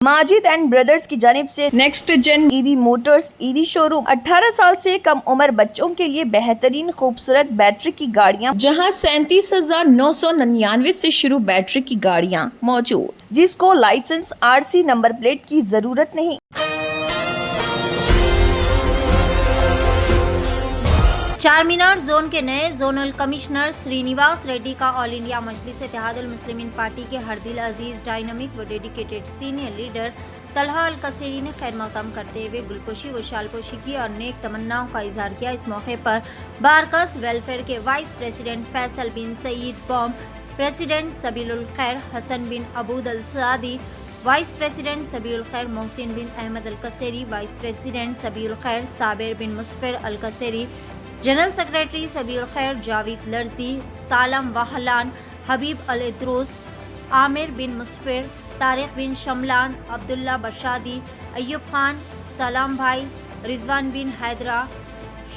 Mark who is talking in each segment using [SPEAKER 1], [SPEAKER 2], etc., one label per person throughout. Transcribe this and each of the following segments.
[SPEAKER 1] Majid and brothers की जानिब से next gen EV motors EV showroom 18 साल से कम उम्र बच्चों के लिए बेहतरीन खूबसूरत बैटरी की गाड़ियां, जहां 37,999 से शुरू बैटरी की गाड़ियां मौजूद, जिसको लाइसेंस आरसी नंबर प्लेट की जरूरत नहीं।
[SPEAKER 2] चारमीनार जोन के नए जोनल कमिश्नर श्रीनिवास रेड्डी का ऑल इंडिया मजलिस इत्तेहादुल मुस्लिमीन पार्टी के हरदिल अजीज डायनामिक व डेडिकेटेड सीनियर लीडर तलहा अल कसेरी ने खैर मक़दम करते हुए गुलपोशी व शालपोशी की और नेक तमन्नाओं का इजहार किया। इस मौके पर बारकस वेलफेयर के वाइस प्रेसिडेंट फैसल बिन सईद बॉम, प्रेसिडेंट सबीलुल खैर हसन बिन अबूद अल सादी, वाइस प्रेसिडेंट सबीउल खैर मोहसिन बिन अहमद अल कसेरी, वाइस प्रेसिडेंट सबीउल खैर साबिर बिन मुस्फिर अल कसेरी, जनरल सेक्रेटरी सबीउल खैर जावेद लर्जी, सालम वाहलान, हबीब अल इद्रूस, आमिर बिन मुस्फिर, तारिक बिन शमलान, अब्दुल्ला बशादी, अय्यूब खान, सलाम भाई, रिजवान बिन हैदरा,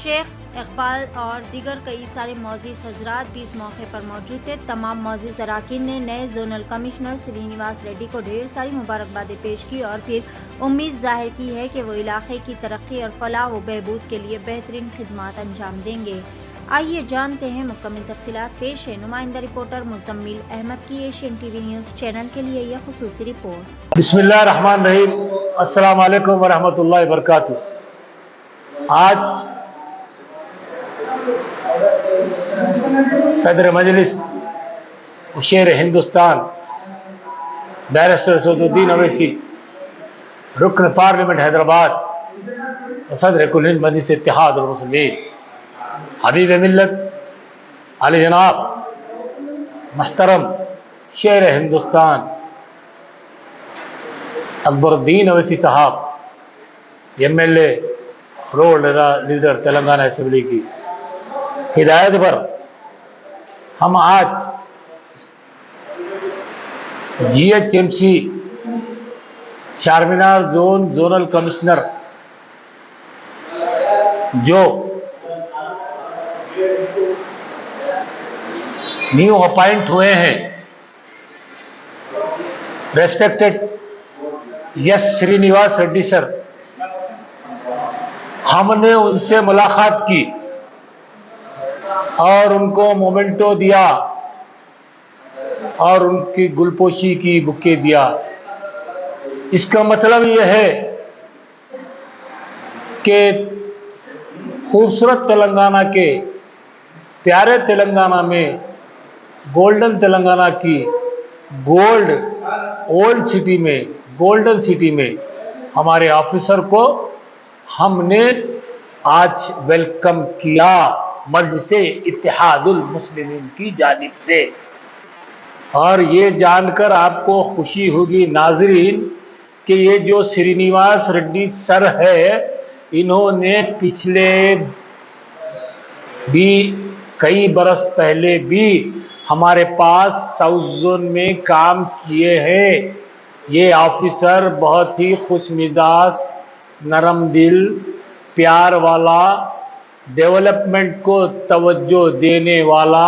[SPEAKER 2] शेख इकबाल और दीगर कई सारे मौजूद हजरात भी इस मौके पर मौजूद थे। तमाम मौजूद अराकीन ने नए जोनल कमिश्नर श्रीनिवास रेड्डी को ढेर सारी मुबारकबादें पेश की और फिर उम्मीद जाहिर की है कि वो इलाके की तरक्की और फलाह व बहबूद के लिए बेहतरीन खिदमात अंजाम देंगे। आइए जानते हैं मुकम्मल तफसीलात। पेश है नुमाइंदा रिपोर्टर मुजम्मिल अहमद की एशियन टीवी न्यूज़ चैनल के लिए यह खुसूसी रिपोर्ट।
[SPEAKER 3] बिस्मिल्लाहिर्रहमानिर्रहीम, अस्सलाम वालेकुम व रहमतुल्लाहि व बरकातुहू। आज सदर मजलिस शेर हिंदुस्तान बैरिस्टर असदुद्दीन अवैसी, रुकन पार्लियामेंट हैदराबाद और सदर कुल हिंद मजलिस इत्तेहादुल मुस्लिमीन हबीब मिल्लत आले जनाब महतरम शेर Hindustan Akbaruddin Owaisi sahab, MLA road leader Telangana assembly की हिदायत पर हम आज GHMC चारमीनार जोनल कमिश्नर जो न्यू अपॉइंट हुए हैं, respected S Srinivas Reddy sir, हमने उनसे मुलाकात की और उनको मोमेंटो दिया और उनकी गुलपोशी की बुके दिया। इसका मतलब यह है कि खूबसूरत तेलंगाना के, प्यारे तेलंगाना में, गोल्डन तेलंगाना की ओल्ड सिटी में, गोल्डन सिटी में हमारे ऑफिसर को हमने आज वेलकम किया मजलिस इत्तेहादुल मुस्लिमीन की जानिब से। और ये जानकर आपको खुशी होगी नाजरीन कि ये जो श्रीनिवास रेड्डी सर है, इन्होंने पिछले भी कई बरस पहले भी हमारे पास साउथ जोन में काम किए हैं। ये ऑफिसर बहुत ही खुश मिजाज, नरम दिल, प्यार वाला, डेवलपमेंट को तवज्जो देने वाला,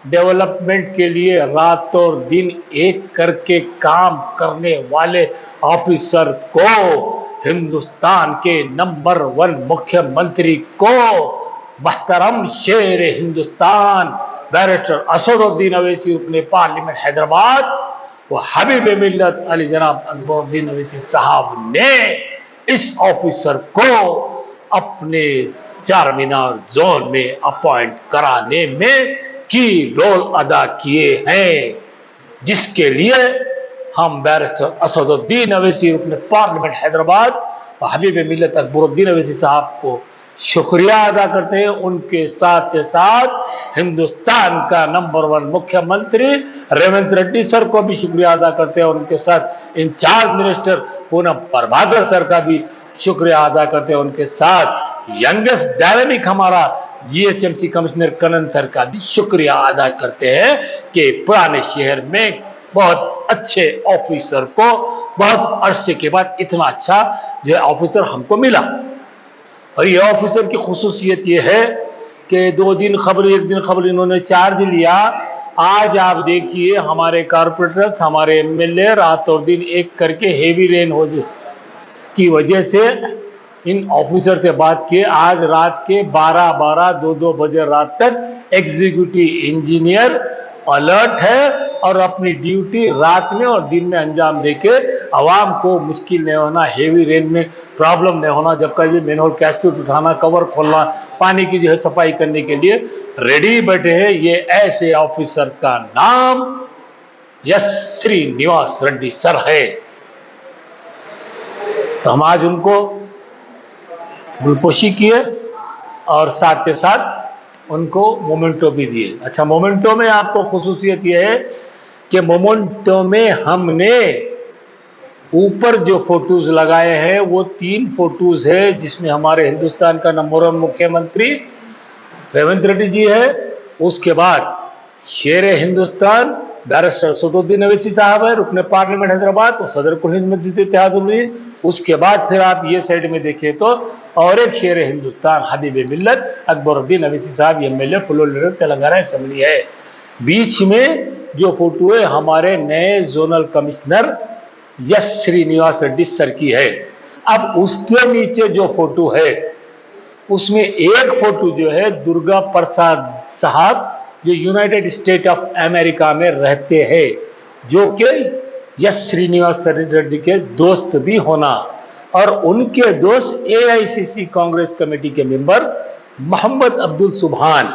[SPEAKER 3] डेवलपमेंट के लिए रात और दिन एक करके काम करने वाले ऑफिसर को हिंदुस्तान के नंबर 1 मुख्यमंत्री को महतरम शेर हिंदुस्तान बैरिस्टर असदुद्दीन अवैसी अपने पार्लियामेंट हैदराबाद वो हबीब मिल्लत अली जनाब अकबरुद्दीन अवैसी साहब ने इस ऑफिसर को अपने चारमीनार जोन में अपॉइंट कराने में की रोल अदा किए हैं, जिसके लिए हम बैरिस्टर असदुद्दीन अवैसी अपने पार्लियामेंट हैदराबाद और हबीब मिल्लत अकबरुद्दीन अवैसी साहब को शुक्रिया अदा करते हैं। उनके साथ साथ हिंदुस्तान का नंबर 1 मुख्यमंत्री रेवंत रेड्डी सर को भी शुक्रिया अदा करते हैं। उनके साथ incharge minister Ponnam Prabhakar sir का भी शुक्रिया अदा करते हैं। उनके साथ यंगेस्ट डायनामिक हमारा GHMC कमिश्नर कनन सर का भी शुक्रिया अदा करते हैं कि पुराने शहर में बहुत अच्छे ऑफिसर को बहुत अरसे के बाद इतना अच्छा जो ऑफिसर हमको मिला। और ये ऑफिसर की खुसूसियत ये है कि 2 दिन खबर 1 दिन खबर इन्होंने चार्ज लिया आज आप देखिए हमारे कॉर्पोरेटर्स, हमारे एमएलए रात और दिन एक करके हेवी रेन हो की वजह से इन ऑफिसर से बात किए, आज रात के 12-12, 2-2 बजे रात तक एग्जीक्यूटिव इंजीनियर अलर्ट है और अपनी ड्यूटी रात में और दिन में अंजाम देके आवाम को मुश्किल नहीं होना, हेवी रेन में प्रॉब्लम नहीं होना, जब का ये मैनहोल कैस्केट उठाना, कवर खोलना, पानी की जो है सफाई करने के लिए रेडी बैठे हैं। ये ऐसे ऑफिसर का नाम यस श्रीनिवास रेड्डी सर है। तो हम आज उनको गुलपोशी किए और साथ के साथ उनको मोमेंटो भी दिए। अच्छा, मोमेंटो में आपको खुसूसियत यह है कि मोमेंटो में हमने ऊपर जो फोटोज लगाए हैं वो 3 फोटोज है, जिसमें हमारे हिंदुस्तान का नंबर 1 मुख्यमंत्री रेवंत रेड्डी जी है, उसके बाद शेर हिंदुस्तान बैरिस्टर असदुद्दीन ओवैसी साहब है, रुकने पार्लियामेंट हैदराबाद, वो सदर कुल हिंद मस्जिद इत्तेहादुल हिंद। उसके बाद फिर आप ये साइड में देखिए तो और एक शेर हिंदुस्तान हबीब मिल्लत Akbaruddin Owaisi sahab, MLA floor leader Telangana assembly है। बीच में जो फोटो है हमारे नए zonal commissioner S Srinivas Reddy sir की है। अब उसके नीचे जो फोटो है उसमें एक फोटो जो है दुर्गा प्रसाद साहब, जो यूनाइटेड स्टेट ऑफ अमेरिका में रहते हैं, जो कि यस श्रीनिवास रेड्डी के दोस्त भी होना, और उनके दोस्त एआईसीसी कांग्रेस कमेटी के मेंबर मोहम्मद अब्दुल सुभान।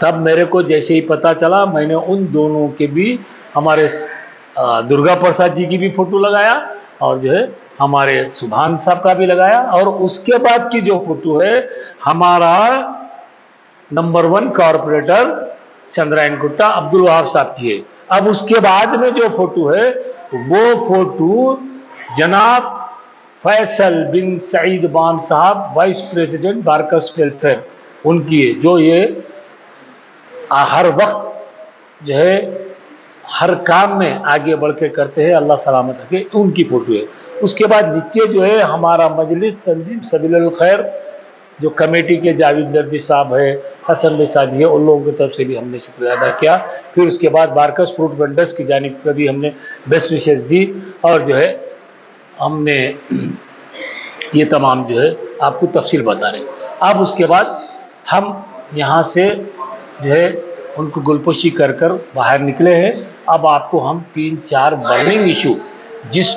[SPEAKER 3] तब मेरे को जैसे ही पता चला मैंने उन दोनों के भी, हमारे दुर्गा प्रसाद जी की भी फोटो लगाया और जो है हमारे सुभान साहब का भी लगाया, और उसके बाद की जो फोटो है हमारा नंबर 1 कॉर्पोरेटर चंद्रायन गुट्टा अब्दुल वहाब साहब की है। अब उसके बाद में जो फोटो है वो फोटो जनाब फैसल बिन सईद बाम साहब, वाइस प्रेसिडेंट बारकस वेलफेयर, उनकी है, जो ये हर वक्त जो है हर काम में आगे बढ़ के करते हैं, अल्लाह सलामत रखे, उनकी फोटो है। उसके बाद नीचे जो है हमारा मजलिस तंजीम सबीलुल खैर जो कमेटी के जावेद दर्दी साहब है, हसन भाई सादी है, उन लोगों की तरफ से भी हमने शुक्रिया अदा किया। फिर उसके बाद बारकस फ्रूट वेंडर्स की जानिब से भी हमने बेस्ट विशेष दी, और जो है हमने ये तमाम जो है आपको तफसील बता रहे। अब उसके बाद हम यहाँ से जो है उनको गुलपोशी कर कर बाहर निकले हैं। अब आपको हम 3-4 बर्निंग इशू जिस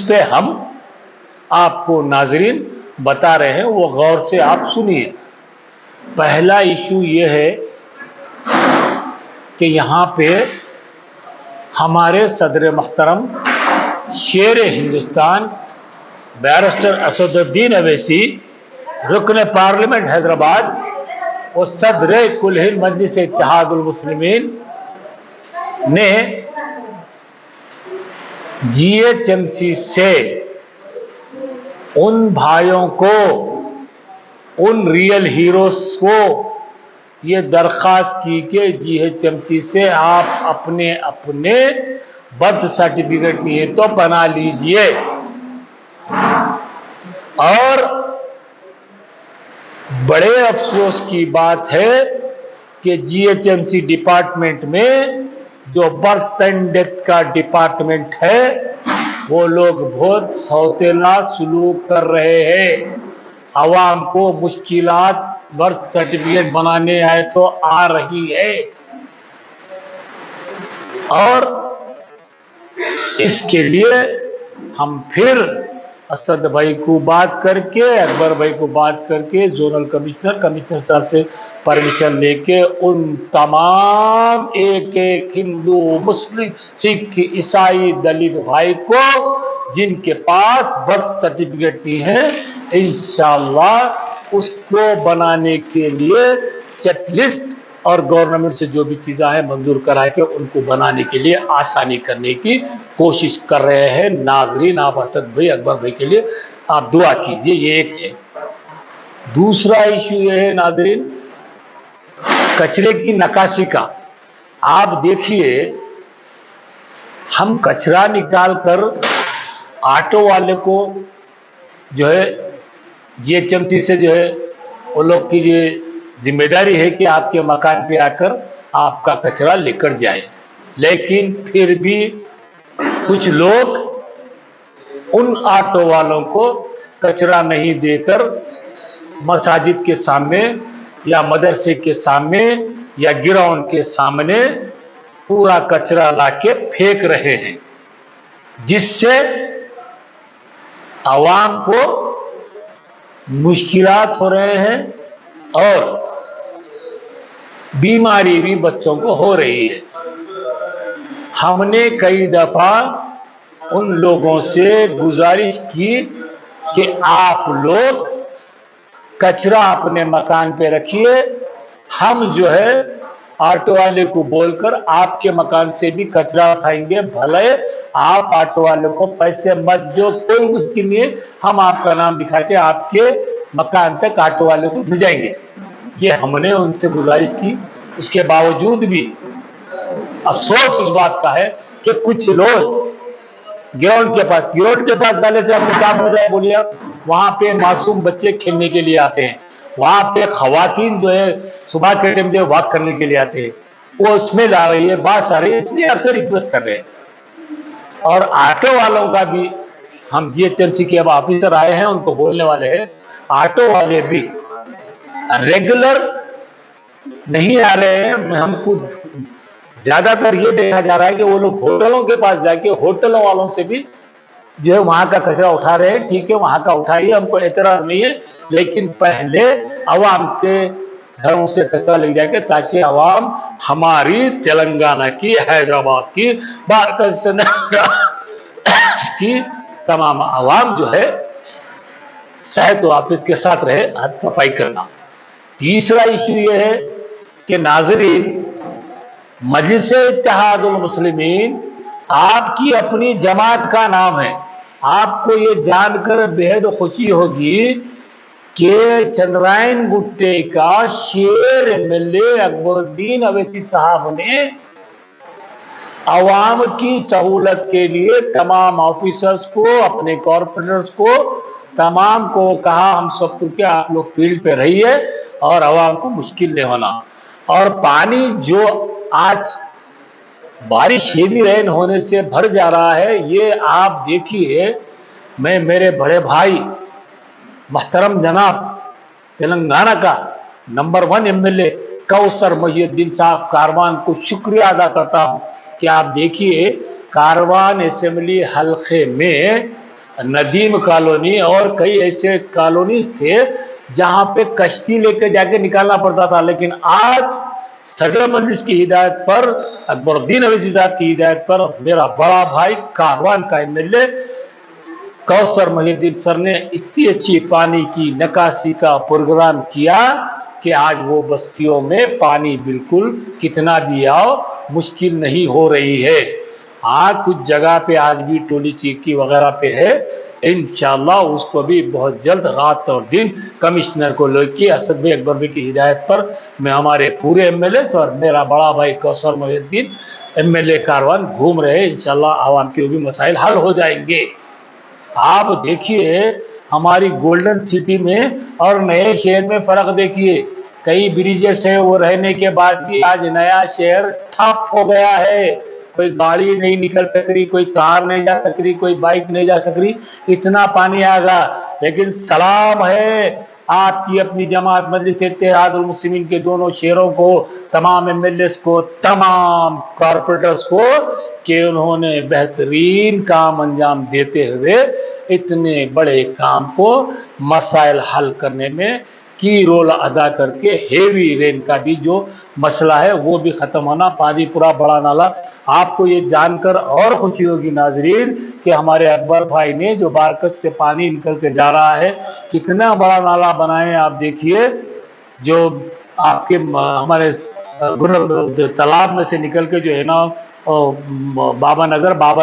[SPEAKER 3] पे हम आपको नाजरीन बता रहे हैं वो गौर से आप सुनिए। पहला इशू ये है कि यहाँ पे हमारे सदर मुहतरम शेर हिंदुस्तान बैरिस्टर असदुद्दीन ओवैसी, रुकन पार्लियामेंट हैदराबाद और सदर कुल हिंद मजलिस इत्तेहादुल मुस्लिमीन ने जीएचएमसी से उन भाइयों को, उन रियल हीरोज को ये दरख्वास्त की कि जीएचएमसी से आप अपने अपने बर्थ सर्टिफिकेट नहीं है तो बना लीजिए। और बड़े अफसोस की बात है कि जीएचएमसी डिपार्टमेंट में जो बर्थ एंड डेथ का डिपार्टमेंट है वो लोग बहुत सौतेला सलूक कर रहे हैं। आवाम को मुश्किलात बर्थ सर्टिफिकेट बनाने आए तो आ रही है, और इसके लिए हम फिर असद भाई को बात करके, अकबर भाई को बात करके, जोनल कमिश्नर साहब से परमिशन लेके उन तमाम एक हिंदू, मुस्लिम, सिख, ईसाई, दलित भाई को जिनके पास बर्थ सर्टिफिकेट नहीं है, इंशाअल्लाह उसको बनाने के लिए चेकलिस्ट और गवर्नमेंट से जो भी चीज़ें हैं मंजूर करा के उनको बनाने के लिए आसानी करने की कोशिश कर रहे हैं। नाज़रीन, आप असद भाई, अकबर भाई के लिए आप दुआ कीजिए, ये एक है। दूसरा इशू ये है नाज़रीन, कचरे की नकाशी का। आप देखिए, हम कचरा निकाल कर ऑटो वाले को जो है जीएचएमसी से जो है वो लोग की जिम्मेदारी है कि आपके मकान पे आकर आपका कचरा लेकर जाए। लेकिन फिर भी कुछ लोग उन ऑटो वालों को कचरा नहीं देकर मस्जिद के सामने या मदरसे के सामने या ग्राउंड के सामने पूरा कचरा लाके फेंक रहे हैं, जिससे आवाम को मुश्किलात हो रहे हैं और बीमारी भी बच्चों को हो रही है। हमने कई दफा उन लोगों से गुजारिश की कि आप लोग कचरा अपने मकान पे रखिए, हम जो है ऑटो वाले को बोलकर आपके मकान से भी कचरा उठाएंगे, भले आप ऑटो वाले को पैसे मत दो, कोई मुश्किल नहीं है, हम आपका नाम दिखा के आपके मकान तक ऑटो वाले को भेजाएंगे। ये हमने उनसे गुजारिश की, उसके बावजूद भी अफसोस इस बात का है कि कुछ लोग ग्राउंड के पास डाले से अपने काम हो जाए, बोलिए वहां पे मासूम बच्चे खेलने के लिए आते हैं, वहां पे खवातीन जो है सुबह के टाइम जो वॉक करने के लिए आते हैं, वो उसमें ला रही है, बात आ रही है, इसलिए आपसे रिक्वेस्ट कर रहे हैं। और ऑटो वालों का भी हम जीएचएमसी के अब ऑफिसर आए हैं, उनको बोलने वाले हैं, ऑटो वाले भी रेगुलर नहीं आ रहे हैं। हमको ज्यादातर ये देखा जा रहा है कि वो लोग होटलों के पास जाके होटलों वालों से भी जो है वहां का कचरा उठा रहे हैं। ठीक है, वहां का उठाइए, हमको एतराज नहीं है, लेकिन पहले अवाम के घरों से कचरा ले जाके, ताकि अवाम हमारी तेलंगाना की, हैदराबाद की, बारकस की तमाम अवाम जो है सेहत व आफियत के साथ रहे। हाथ सफाई करना। तीसरा इशू ये है कि नाज़रीन, मजलिस-ए-इत्तेहादुल मुस्लिमीन आपकी अपनी जमात का नाम है। आपको ये जानकर बेहद खुशी होगी कि चंद्रायन गुट्टे का शेर एमएलए अकबरुद्दीन अवैसी साहब ने अवाम की सहूलत के लिए तमाम ऑफिसर्स को, अपने कॉर्पोरेटर्स को, तमाम को कहा, हम सबको कि आप लोग फील्ड पे रहिए और अवाम को मुश्किल नहीं होना। और पानी जो आज बारिश हेवी रेन होने से भर जा रहा है, ये आप देखिए। मैं मेरे बड़े भाई मोहतरम जनाब तेलंगाना का नंबर 1 एमएलए कौसर मोहिउद्दीन साहब कारवान को शुक्रिया अदा करता हूं कि आप देखिए, कारवान असेंबली हल्के में नदीम कॉलोनी और कई ऐसे कॉलोनीज थे जहां पे कश्ती लेकर जाके निकालना पड़ता था, लेकिन आज सदर मजलिस की हिदायत पर, अकबरुद्दीन अवैसी साहब की हिदायत पर, मेरा बड़ा भाई कारवान का एमएलए कौसर मोहिउद्दीन सर ने इतनी अच्छी पानी की निकासी का प्रोग्राम किया कि आज वो बस्तियों में पानी बिल्कुल कितना भी आओ मुश्किल नहीं हो रही है। हाँ, कुछ जगह पे आज भी टोली चीकी वगैरह पे है, इंशाअल्लाह उसको भी बहुत जल्द रात और दिन कमिश्नर को लेके असद भाई अकबर भाई की हिदायत पर मैं, हमारे पूरे एमएलए और मेरा बड़ा भाई कौसर मोहिउद्दीन एमएलए कारवान घूम रहे, इंशाअल्लाह आवाम के भी मसाइल हल हो जाएंगे। आप देखिए हमारी गोल्डन सिटी में और नए शहर में फर्क देखिए। कई ब्रिजेस है, वो रहने के बाद भी आज नया शहर ठप हो गया है। कोई गाड़ी नहीं निकल सक रही, कोई कार नहीं जा सक रही, कोई बाइक नहीं जा सक रही, इतना पानी आ गया। लेकिन सलाम है आपकी अपनी जमात मजलिस-ए-इत्तेहादुल मुस्लिमीन के दोनों शहरों को, तमाम एमएलए को, तमाम कॉर्पोरेटर्स को, कि उन्होंने बेहतरीन काम अंजाम देते हुए इतने बड़े काम को मसाइल हल करने में की रोल अदा करके हेवी रेन का भी जो मसला है वो भी ख़त्म होना, पानीपुरा बड़ा नाला। आपको ये जानकर और खुशी होगी नाजरीन कि हमारे अकबर भाई ने जो बारकस से पानी निकल के जा रहा है, कितना बड़ा नाला बनाए आप देखिए। जो आपके हमारे तालाब में से निकल के जो है ना बाबा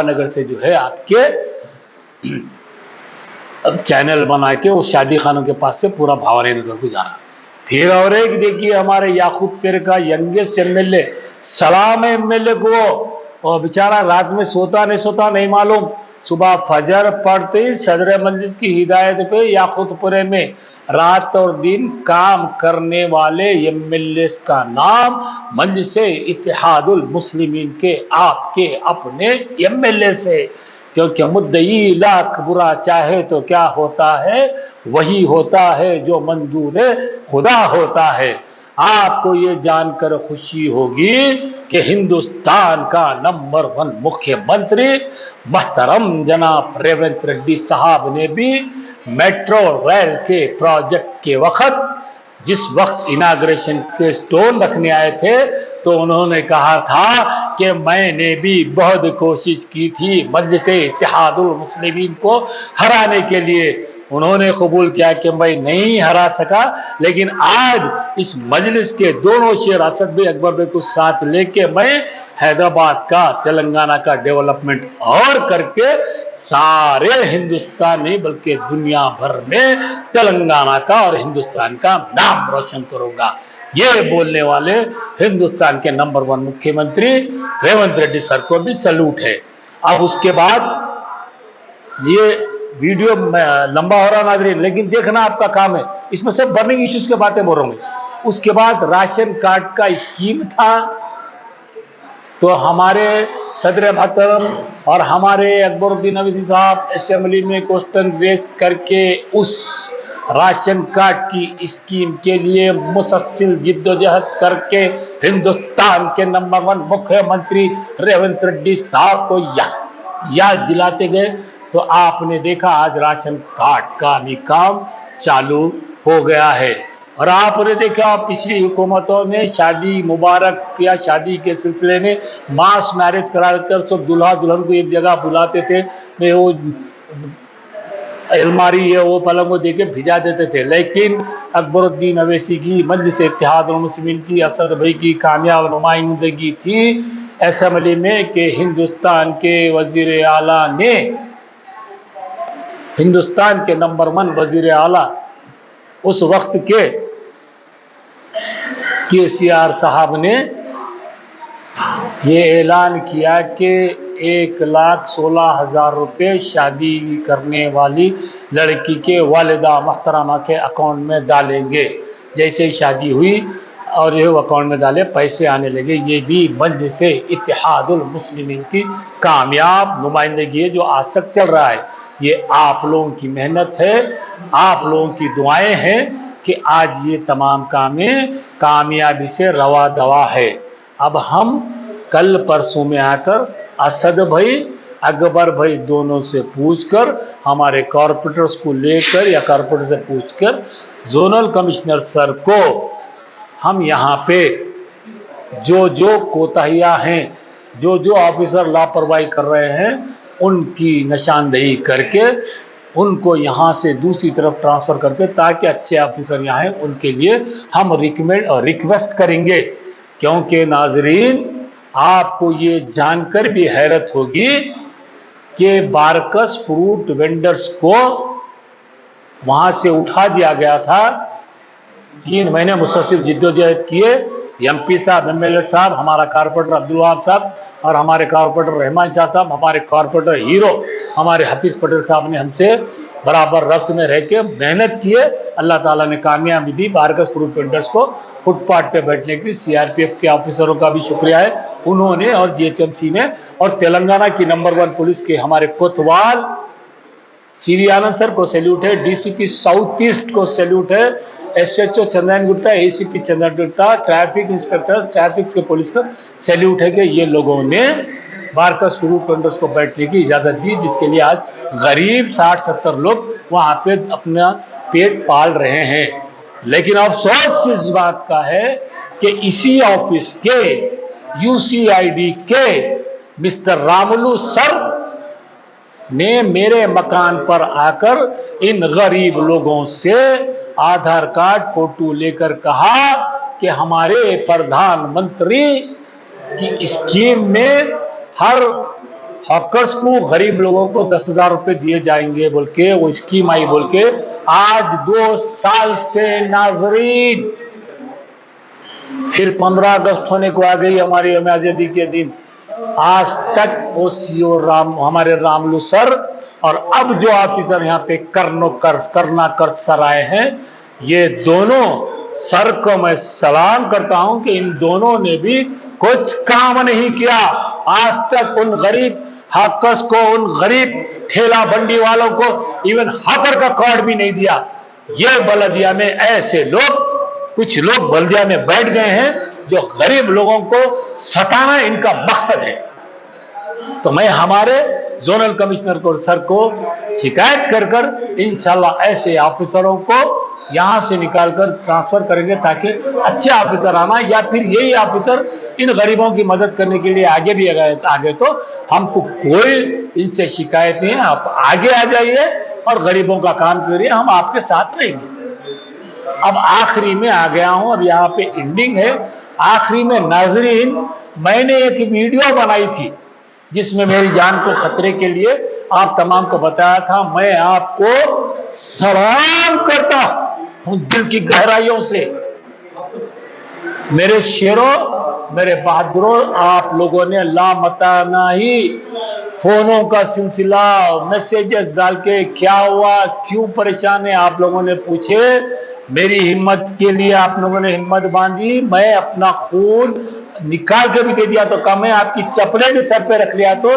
[SPEAKER 3] नगर से जो है आपके चैनल बना के वो शादी खानों के पास से पूरा भावरे नगर को जाना। फिर और एक देखिए हमारे याकूब पेर का यंगेस्ट एमएलए, सलाम एमएलए को, और बेचारा रात में सोता नहीं मालूम, सुबह फजर पढ़ते ही सदर मस्जिद की हिदायत पे याकूबपुरे में रात और दिन काम करने वाले एमएलए का नाम मजलिस इत्तेहादुल मुस्लिमीन के आपके अपने एमएलए से, क्योंकि मुद्दई लाख बुरा चाहे तो क्या होता है, वही होता है जो मंजूर खुदा होता है। आपको ये जानकर खुशी होगी कि हिंदुस्तान का नंबर 1 मुख्यमंत्री मोहतरम जनाब रेवंत रेड्डी साहब ने भी मेट्रो रेल के प्रोजेक्ट के वक्त, जिस वक्त इनाग्रेशन के स्टोन रखने आए थे, तो उन्होंने कहा था कि मैंने भी बहुत कोशिश की थी मजलिस इत्तेहादुल मुस्लिमीन को हराने के लिए। उन्होंने कबूल किया कि मैं नहीं हरा सका, लेकिन आज इस मजलिस के दोनों शेर असद भाई अकबर भाई को साथ लेके मैं हैदराबाद का, तेलंगाना का डेवलपमेंट और करके सारे हिंदुस्तान नहीं बल्कि दुनिया भर में तेलंगाना का और हिंदुस्तान का नाम रोशन करूंगा। ये बोलने वाले हिंदुस्तान के नंबर 1 मुख्यमंत्री रेवंत रेड्डी सर को भी सैल्यूट है। अब उसके बाद ये वीडियो लंबा हो रहा नाज़रीन, लेकिन देखना आपका काम है, इसमें सब बर्निंग इश्यूज की बातें बोल रहा हूं। उसके बाद राशन कार्ड का स्कीम था, तो हमारे सदर मोहतरम और हमारे अकबरुद्दीन अवैसी साहब असेंबली में क्वेश्चन रेज करके उस राशन कार्ड की स्कीम के लिए मुसलसल जिद्दोजहद करके हिंदुस्तान के नंबर 1 मुख्यमंत्री रेवंत रेड्डी साहब को याद दिलाते गए। तो आपने देखा आज राशन कार्ड का भी काम चालू हो गया है। और आपने देखा पिछली हुकूमतों में शादी मुबारक या शादी के सिलसिले में मास मैरिज कराकर सब दुल्हा दुल्हन को एक जगह बुलाते थे, वे वो अलमारी है वो पलंग को देके भिजा देते थे। लेकिन अकबरुद्दीन अवैसी की, मजलिस इत्तेहादुल मुस्लिमीन की, असद भाई की कामयाब नुमाइंदगी थी असेंबली में कि हिंदुस्तान के वजीर आला ने, हिंदुस्तान के नंबर 1 वजीर आला उस वक्त के केसीआर साहब ने ये ऐलान किया कि 1,16,000 रुपये शादी करने वाली लड़की के वालिदा मोहतरमा के अकाउंट में डालेंगे। जैसे ही शादी हुई और ये अकाउंट में डाले पैसे आने लगे। ये भी मजलिस इत्तेहादुल मुस्लिमीन की कामयाब नुमाइंदगी है जो आज तक चल रहा है। ये आप लोगों की मेहनत है, आप लोगों की दुआएं हैं कि आज ये तमाम कामें कामयाबी से रवा दवा है। अब हम कल परसों में आकर असद भाई, अकबर भाई दोनों से पूछकर, हमारे कॉर्पोरेटर्स को लेकर या कॉर्पोरेटर से पूछकर जोनल कमिश्नर सर को हम यहाँ पे जो कोताहियाँ हैं, जो ऑफिसर लापरवाही कर रहे हैं, उनकी निशानदेही करके उनको यहाँ से दूसरी तरफ ट्रांसफ़र करके, ताकि अच्छे ऑफिसर यहाँ हैं उनके लिए हम रिकमेंड और रिक्वेस्ट करेंगे। क्योंकि नाजरीन आपको ये जानकर भी हैरत होगी कि बारकस फ्रूट वेंडर्स को वहाँ से उठा दिया गया था। 3 महीने मुसलसल जिद्दोजहद किए, एमपी साहब, एमएलए साहब, हमारा कॉर्पोरेटर अब्दुल वहाब साहब और हमारे कॉर्पोरेटर रहमान शाह साहब, हमारे कॉर्पोरेटर हीरो हमारे हफीज़ पटेल साहब ने हमसे बराबर रफ्त में रह के मेहनत किए। अल्लाह ताला ने कामयाबी दी। बारकस फ्रूट वेंडर्स को फुटपाथ पे बैठने के लिए सीआरपीएफ के ऑफिसरों का भी शुक्रिया है, उन्होंने, और जीएचएमसी ने, और तेलंगाना की नंबर 1 पुलिस के हमारे कोतवाल सीवी आनंद सर को सैल्यूट है, डीसीपी साउथ ईस्ट को सैल्यूट है, एसएचओ चंदन गुप्ता, एसीपी चंदन गुप्ता, ट्रैफिक इंस्पेक्टर, ट्रैफिक के पुलिस का सैल्यूट है कि ये लोगों ने बारकस फ्रूट वेंडर्स को बैठने की इजाज़त दी, जिसके लिए आज गरीब 60-70 लोग वहाँ पे अपना पेट पाल रहे हैं। लेकिन अफसोस इस बात का है कि इसी ऑफिस के यूसीआईडी के मिस्टर रामुलू सर ने मेरे मकान पर आकर इन गरीब लोगों से आधार कार्ड फोटो लेकर कहा कि हमारे प्रधानमंत्री की स्कीम में हर हॉकर्स को, गरीब लोगों को 10,000 रुपये दिए जाएंगे बोल के वो स्कीम आई बोल के। आज 2 साल से नाजरीन फिर 15 अगस्त होने को आ गई हमारी यौम आज़ादी के दिन, आज तक वो सीओ हमारे रामलू सर और अब जो ऑफिसर यहाँ पे करना कर सर आए हैं, ये दोनों सर को मैं सलाम करता हूं कि इन दोनों ने भी कुछ काम नहीं किया। आज तक उन गरीब हाकर्स को, उन गरीब ठेला बंडी वालों को इवन हाकर का कार्ड भी नहीं दिया। ये बल्दिया में ऐसे लोग, कुछ लोग बल्दिया में बैठ गए हैं जो गरीब लोगों को सताना इनका मकसद है। तो मैं हमारे जोनल कमिश्नर को, सर को शिकायत कर कर इंशाल्लाह ऐसे ऑफिसरों को यहां से निकालकर ट्रांसफर करेंगे ताकि अच्छे ऑफिसर आना, या फिर यही ऑफिसर इन गरीबों की मदद करने के लिए आगे भी आगे तो हमको कोई इनसे शिकायत नहीं है। आप आगे आ जाइए और गरीबों का काम करिए, हम आपके साथ रहेंगे। अब आखिरी में आ गया हूं, अब यहाँ पे एंडिंग है। आखिरी में नाजरीन, मैंने एक वीडियो बनाई थी जिसमें मेरी जान को खतरे के लिए आप तमाम को बताया था। मैं आपको सलाम करता हूं दिल की गहराइयों से। मेरे शेरों, मेरे बहादुरों, आप लोगों ने लामताना ही फोनों का सिलसिला, मैसेजेस डाल के क्या हुआ, क्यों परेशान है, आप लोगों ने पूछे। मेरी हिम्मत के लिए आप लोगों ने हिम्मत बांधी। मैं अपना खून निकाल के भी दे दिया तो कम है, आपकी चप्पलें भी सर पे रख लिया तो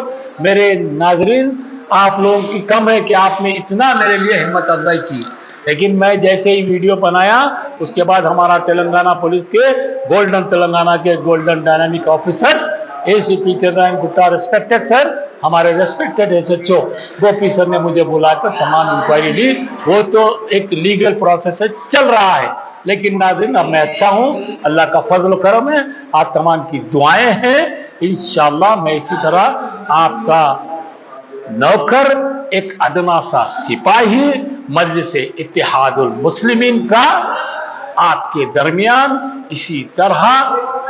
[SPEAKER 3] मेरे नाजरीन आप लोगों की कम है कि आपने इतना मेरे लिए हिम्मत अफजाई की। लेकिन मैं जैसे ही वीडियो बनाया उसके बाद हमारा तेलंगाना पुलिस के गोल्डन, तेलंगाना के golden dynamic officers ACP Chandrayangutta, respected sir, हमारे रेस्पेक्टेड एसएचओ गोपी सर ने मुझे बुलाकर तमाम इंक्वायरी ली। वो तो एक लीगल प्रोसेस है, चल रहा है। लेकिन नाज़रीन, अब मैं अच्छा हूं, अल्लाह का फजल करम है, आप तमाम की दुआएं हैं। इंशाअल्लाह मैं इसी तरह आपका नौकर, एक अदना सा सिपाही, मजलिस इत्तेहादुल मुस्लिमीन का आपके दरमियान इसी तरह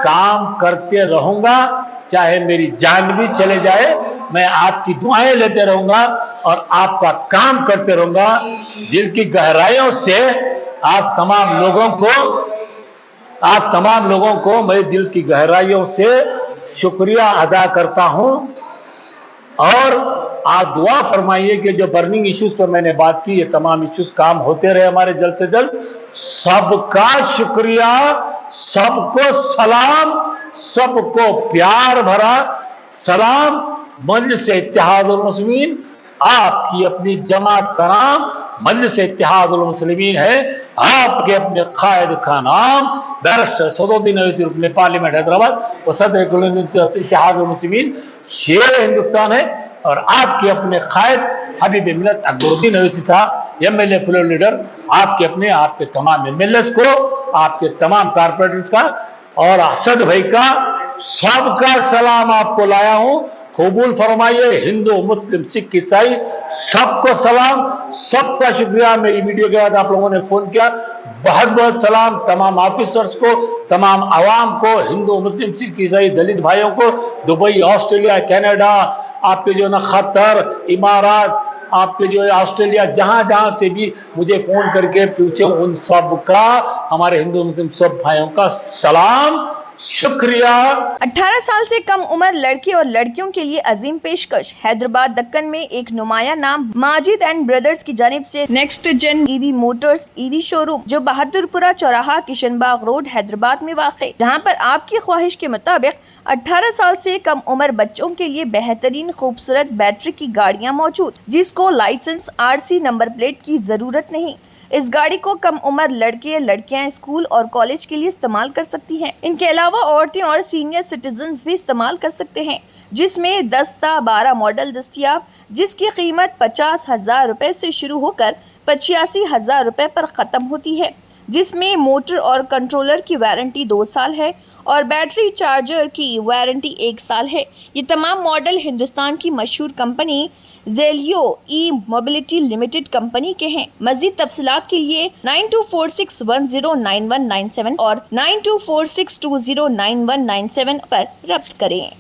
[SPEAKER 3] काम करते रहूंगा। चाहे मेरी जान भी चले जाए, मैं आपकी दुआएं लेते रहूंगा और आपका काम करते रहूंगा। दिल की गहराइयों से आप तमाम लोगों को मैं दिल की गहराइयों से शुक्रिया अदा करता हूं। और आप दुआ फरमाइए कि जो बर्निंग इश्यूज पर मैंने बात की, ये तमाम इश्यूज काम होते रहे हमारे जल्द से जल्द। सबका शुक्रिया, सबको सलाम, सबको प्यार भरा सलाम। मजलिस इत्तेहादुल मुस्लिमीन, आपकी अपनी जमात का नाम मजलिस इत्तेहादुल मुस्लिमीन है। आपके अपने कायद का नाम बैरिस्टर सदरुद्दीन अवैसी, रुकन पार्लियामेंट हैदराबाद और सदर इत्तेहादुल मुस्लिमीन शेर हिंदुस्तान है। और आपके अपने कायद हबीब मिल्लत अकबरुद्दीन अवैसी साहब, एमएलए फ्लोर लीडर, आपके तमाम एमएलएस को, आपके तमाम कारपोरेटर्स का और असद भाई का, सबका सलाम आपको लाया हूं। कबूल फरमाइए। हिंदू, मुस्लिम, सिख, ईसाई, सबको सलाम, सबका शुक्रिया। मेरी वीडियो के बाद आप लोगों ने फोन किया, बहुत बहुत सलाम। तमाम ऑफिसर्स को, तमाम आवाम को, हिंदू, मुस्लिम, सिख, ईसाई, दलित भाइयों को, दुबई, ऑस्ट्रेलिया, कनाडा, आपके जो ना कतर, इमारात, आपके जो ऑस्ट्रेलिया, जहां जहां से भी मुझे फोन करके पूछे, उन सब का, हमारे हिंदू मुस्लिम सब भाइयों का सलाम, शुक्रिया।
[SPEAKER 1] 18 साल से कम उम्र लड़के और लड़कियों के लिए अजीम पेशकश। हैदराबाद दक्कन में एक नुमाया नाम माजिद एंड ब्रदर्स की जानिब से next gen EV motors EV showroom, जो बहादुरपुरा चौराहा, किशनबाग रोड, हैदराबाद में वाक़, जहां पर आपकी ख्वाहिश के मुताबिक 18 साल से कम उम्र बच्चों के लिए बेहतरीन खूबसूरत बैटरी की गाड़ियां मौजूद, जिसको लाइसेंस, आरसी नंबर प्लेट की जरूरत नहीं। इस गाड़ी को कम उम्र लड़के लड़कियां स्कूल और कॉलेज के लिए इस्तेमाल कर सकती हैं। इनके अलावा औरतें और सीनियर सिटीजन्स भी इस्तेमाल कर सकते हैं, जिसमें 10-12 मॉडल दस्तियाब, जिसकी कीमत 50,000 रुपए से शुरू होकर 85,000 रुपए पर ख़त्म होती है, जिसमें मोटर और कंट्रोलर की वारंटी 2 साल है और बैटरी चार्जर की वारंटी 1 साल है। ये तमाम मॉडल हिंदुस्तान की मशहूर कंपनी जेलियो ई मोबिलिटी लिमिटेड कंपनी के हैं। मजीद तफसीलात के लिए 9246109197 और 9246209197 पर रब्त करें।